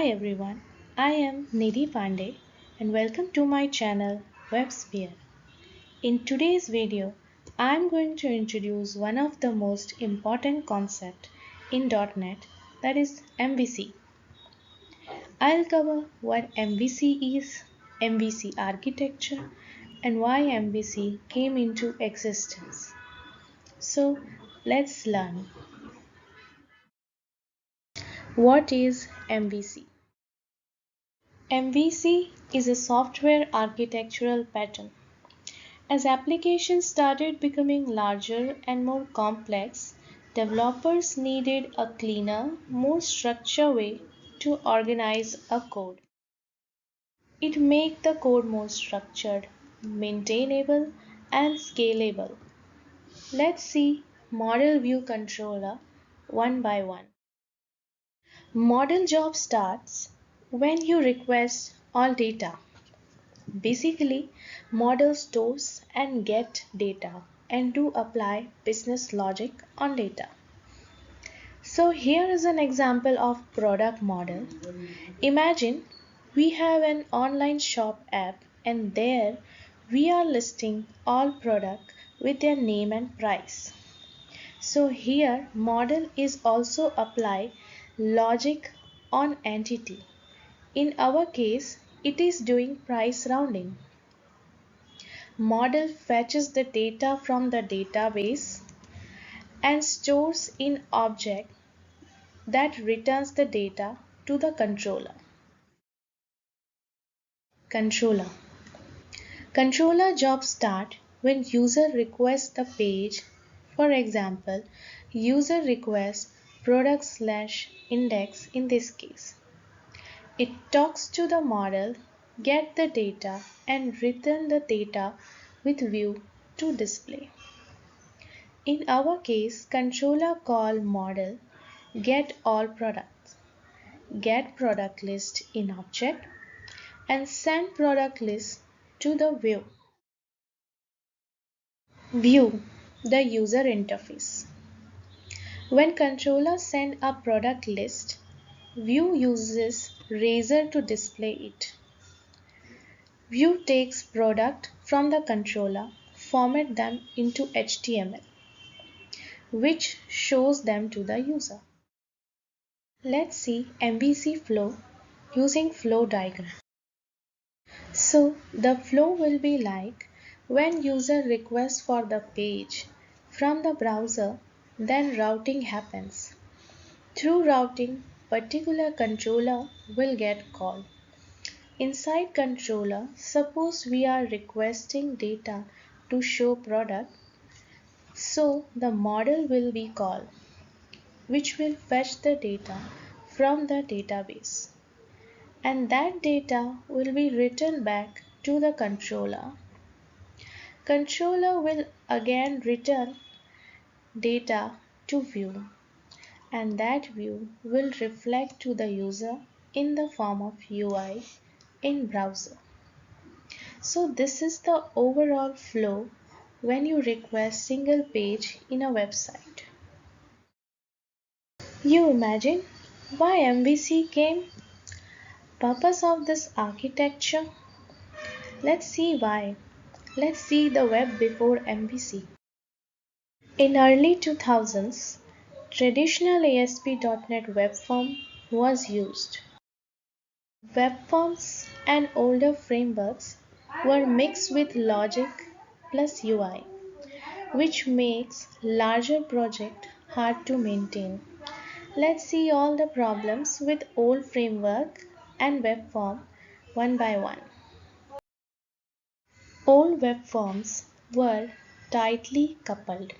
Hi everyone, I am Nidhi Pandey and welcome to my channel WebSphere. In today's video, I am going to introduce one of the most important concepts in .NET, that is MVC. I'll cover what MVC is, MVC architecture, and why MVC came into existence. So let's learn. What is MVC? MVC is a software architectural pattern. As applications started becoming larger and more complex, developers needed a cleaner, more structured way to organize a code. It made the code more structured, maintainable, and scalable. Let's see Model View Controller one by one. Model job starts when you request all data. Basically, model stores and get data and do apply business logic on data. So here is an example of product model. Imagine we have an online shop app and there we are listing all product with their name and price. So here model is also apply logic on entity. In our case, it is doing price rounding. Model fetches the data from the database and stores in object that returns the data to the controller. Controller. Controller job start when user requests the page. For example, user requests product/index in this case. It talks to the model, get the data and return the data with view to display. In our case, controller call model get all products, get product list in object and send product list to the view. View, the user interface. When controller send a product list, view uses Razor to display it. View takes product from the controller, format them into HTML, which shows them to the user. Let's see MVC flow using flow diagram. So the flow will be like when user requests for the page from the browser, then routing happens. Through routing, particular controller will get called. Inside controller, suppose we are requesting data to show product, so the model will be called, which will fetch the data from the database. And that data will be written back to the controller. Controller will again return data to view, and that view will reflect to the user in the form of UI in browser. So this is the overall flow when you request single page in a website. You imagine why MVC came? Purpose of this architecture? Let's see why. Let's see the web before MVC. In early 2000s, traditional asp.NET web form was used. Web forms and older frameworks were mixed with logic plus UI, which makes larger project hard to maintain. Let's see all the problems with old framework and web form one by one. Old web forms were tightly coupled.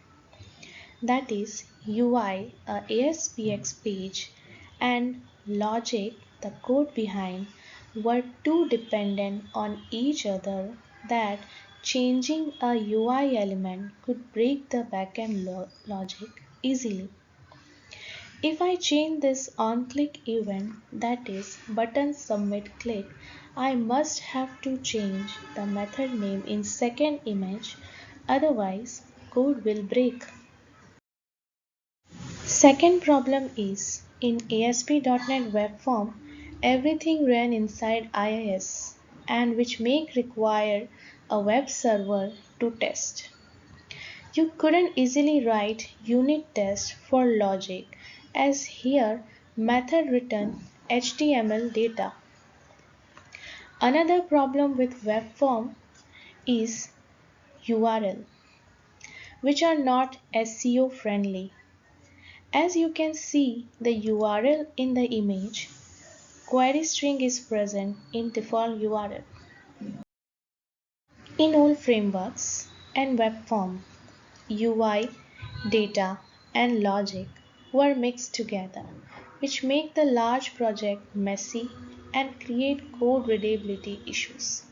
That is, UI, a ASPX page, and logic, the code behind, were too dependent on each other that changing a UI element could break the backend logic easily. If I change this on-click event, that is button submit click, I must have to change the method name in second image, otherwise code will break. Second problem is in ASP.NET Web Form, everything ran inside IIS and which make require a web server to test. You couldn't easily write unit test for logic as here method return HTML data. Another problem with web form is URL which are not SEO friendly. As you can see the URL in the image, query string is present in default URL. In all frameworks and web form, UI, data and logic were mixed together, which make the large project messy and create code readability issues.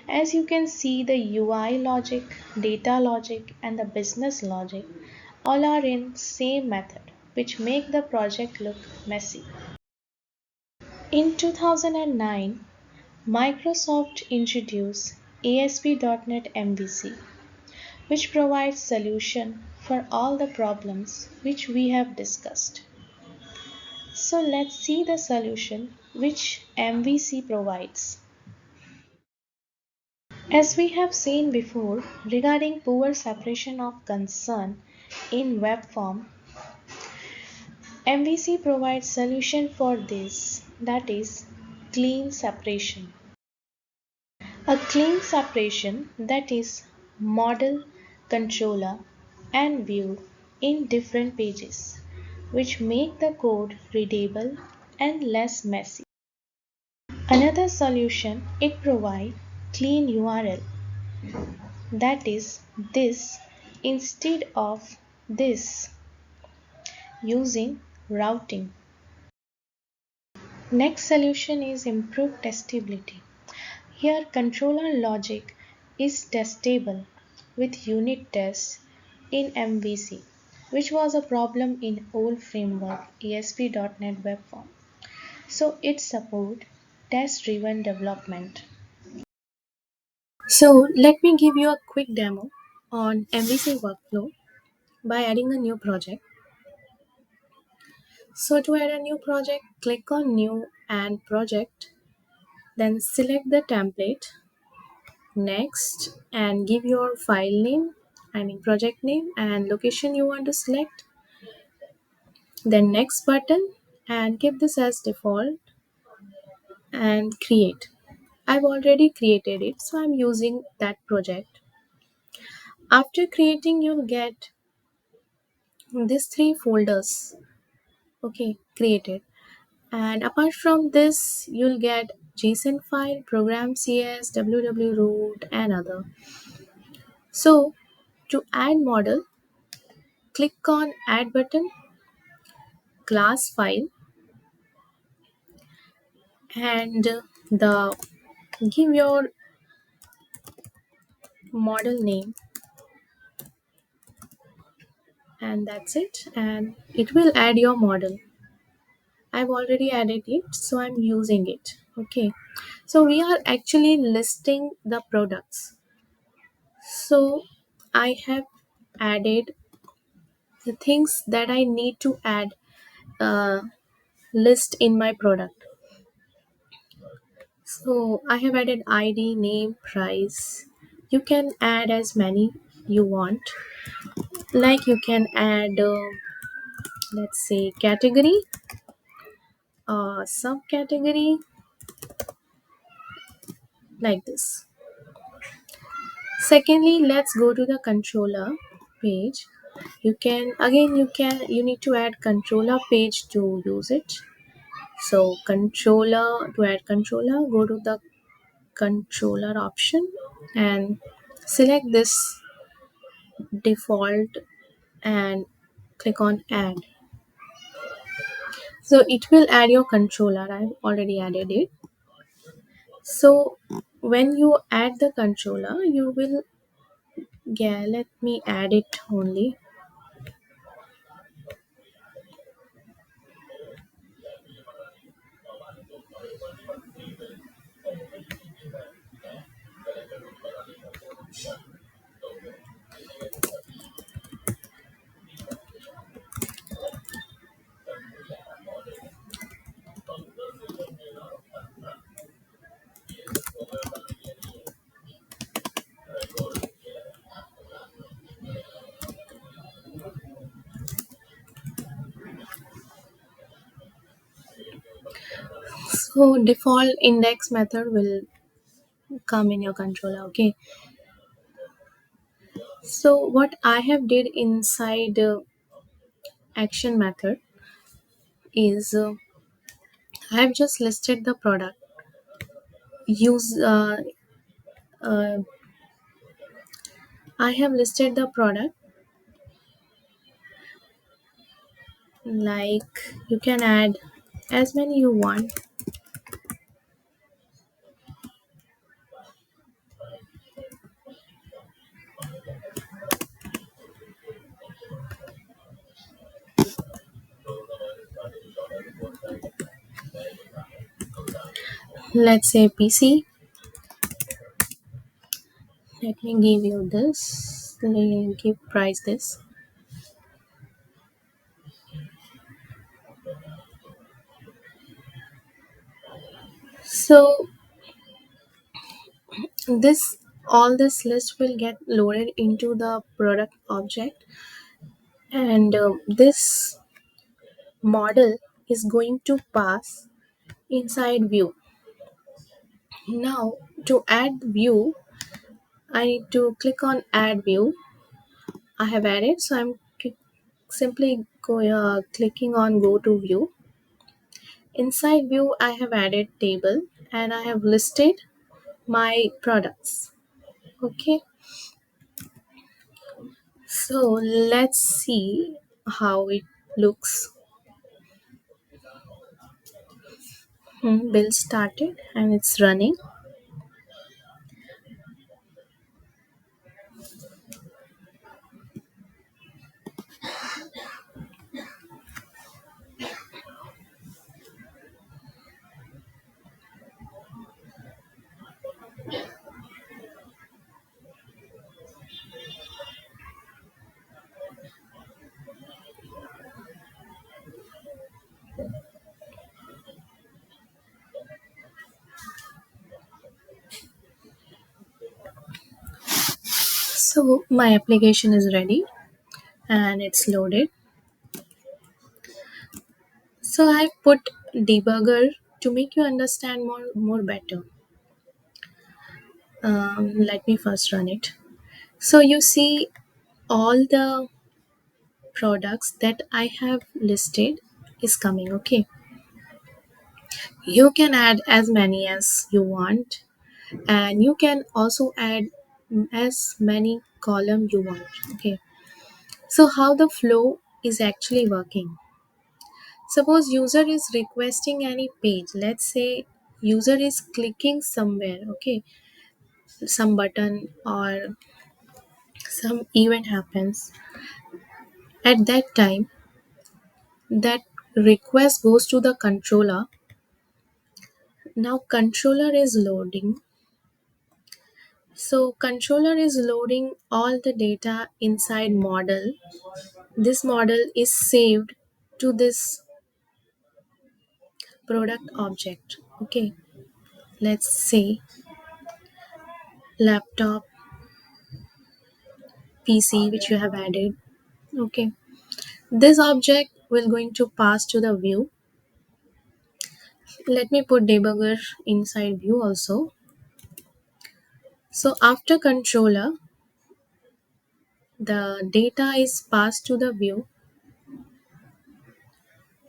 As you can see, the UI logic, data logic and the business logic all are in same method, which make the project look messy. In 2009, Microsoft introduced asp.NET MVC, which provides solution for all the problems which we have discussed. So let's see the solution which MVC provides. As we have seen before regarding poor separation of concern in web form, MVC provides solution for this, that is clean separation. A clean separation, that is model, controller and view in different pages, which make the code readable and less messy. Another solution, it provides clean URL, that is this instead of this, using routing. Next solution is improved testability. Here controller logic is testable with unit tests in MVC, which was a problem in old framework asp.NET Web Form. So it support test driven development. So let me give you a quick demo on MVC workflow by adding a new project. So to add a new project, click on new and project, then select the template, next and give your file name, project name and location you want to select, then next button and keep this as default and create. I've already created it, so I'm using that project. After creating, you'll get these three folders, okay, created. And apart from this, you'll get JSON file, program CS, www root, and other. So to add model, click on add button, class file, and the give your model name, and that's it, and it will add your model. I've already added it, so I'm using it. Okay, so we are actually listing the products. So I have added the things that I need to add list in my product. So I have added ID, name, price. You can add as many you want. Like you can add, let's say, category, subcategory, like this. Secondly, let's go to the controller page. You need to add controller page to use it. So controller, to add controller, go to the controller option and select this default and click on add. So it will add your controller. I've already added it. So when you add the controller, you will, yeah, let me add it only. So default index method will come in your controller. Okay. So what I have did inside action method is I have just listed the product. Use uh, I have listed the product, like you can add as many you want. Let's say PC. Let me give you this. Let me give price this. So this all this list will get loaded into the product object, and this model is going to pass inside view. Now to add view, I need to click on add view. I have added, so I'm simply clicking on go to view. Inside view I have added table and I have listed my products. Okay, so let's see how it looks. Build started and it's running. So my application is ready and it's loaded. So I put debugger to make you understand more better. Let me first run it. So you see all the products that I have listed is coming. Okay, you can add as many as you want, and you can also add as many column you want. Okay, so how the flow is actually working. Suppose user is requesting any page. Let's say user is clicking somewhere. Okay, some button or some event happens. At that time, that request goes to the controller. Now controller is loading. So controller is loading all the data inside model. This model is saved to this product object. Okay, let's say laptop, PC, which you have added. Okay, this object will going to pass to the view. Let me put debugger inside view also. So after controller, the data is passed to the view.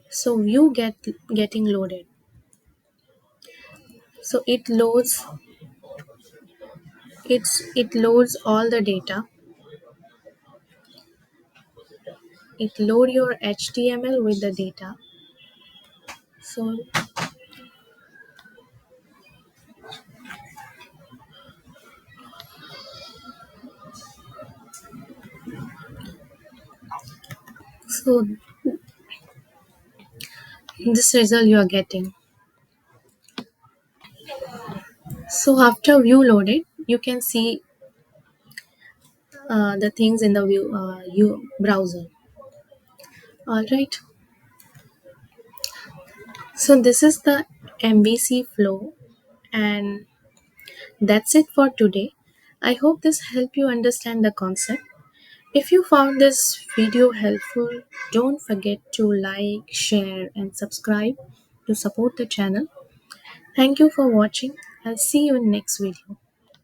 So view getting loaded. So it loads all the data. It load your HTML with the data. So so this result you are getting. So after view loaded, you can see the things in the view you browser. All right. So this is the MVC flow, and that's it for today. I hope this helped you understand the concept. If you found this video helpful, don't forget to like, share, and subscribe to support the channel. Thank you for watching. I'll see you in next video.